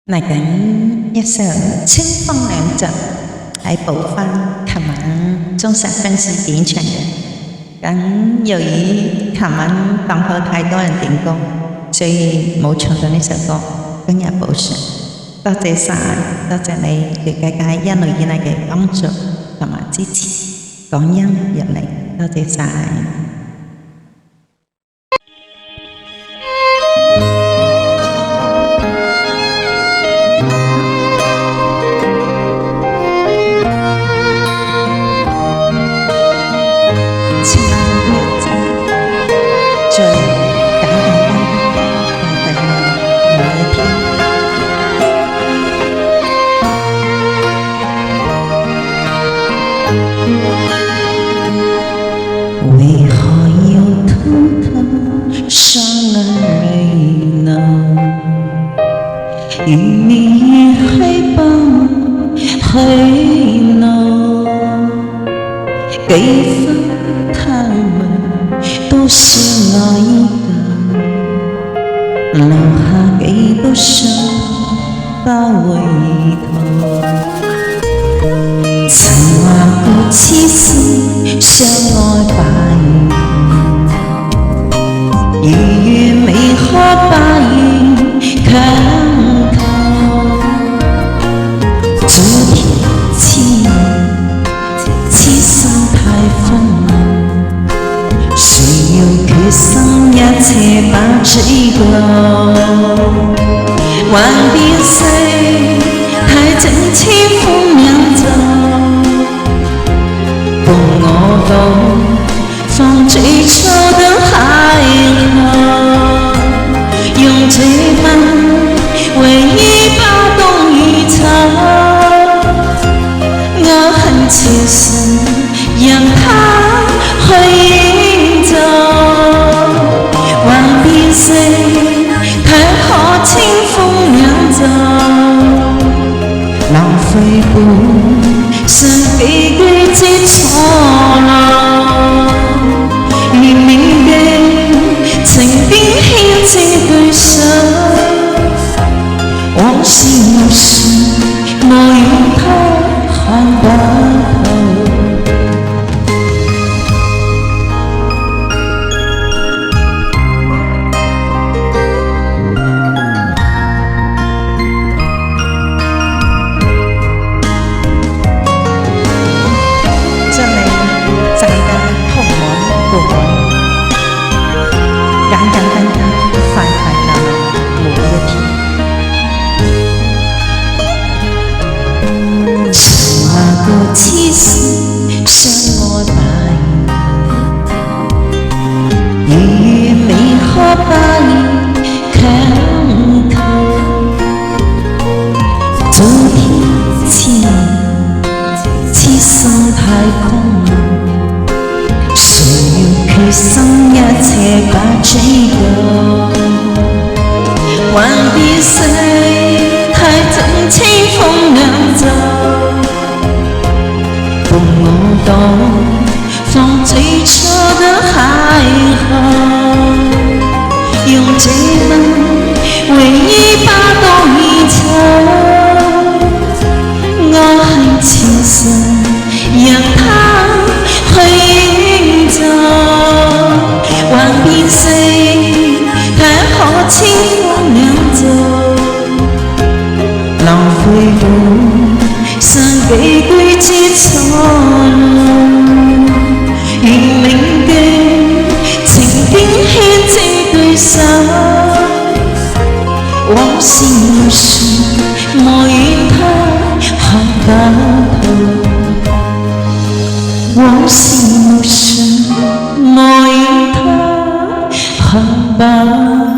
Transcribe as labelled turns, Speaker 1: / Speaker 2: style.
Speaker 1: 嚟緊一首清風兩集嚟補翻琴晚中實分時點唱嘅。咁由於琴晚檔口太多人點歌，所以冇唱到呢首歌，今日補上。多謝晒，多謝你對佳佳一路以嚟嘅幫助同埋支持，感恩入嚟，多謝晒。
Speaker 2: 为何要偷偷伤了人呢？与你黑帮黑呢？给分他们都是爱的，留下几多伤包围头。曾話過痴心相愛百年，如願未可百年強求。昨天痴人，痴心太瘋狂，誰要決心一切把追究？幻變世太整千風影走。共我到放最初的海河，用這吻唯一把凍與秋。我很虔誠，讓它去演奏。幻變世太可清風影走，浪費半生幾句之錯漏，明明的情邊牽這對手，往事無常，無緣他看不透。
Speaker 1: 簡簡單單，快快樂樂，每一天。
Speaker 2: 曾話過痴心相愛百年，如願未可百年強求。昨天痴人，痴心太瘋狂。誰要決心一切把追究？幻變世太整清風兩袖，共我到放最初的海河，用這吻唯一把凍與秋。我很虔誠，讓它去走，幻變世太可清風兩袖，浪費半生幾句之錯漏，明明的情邊牽這對手，往事無常，無緣他看不透。往事無常，無緣他看不透。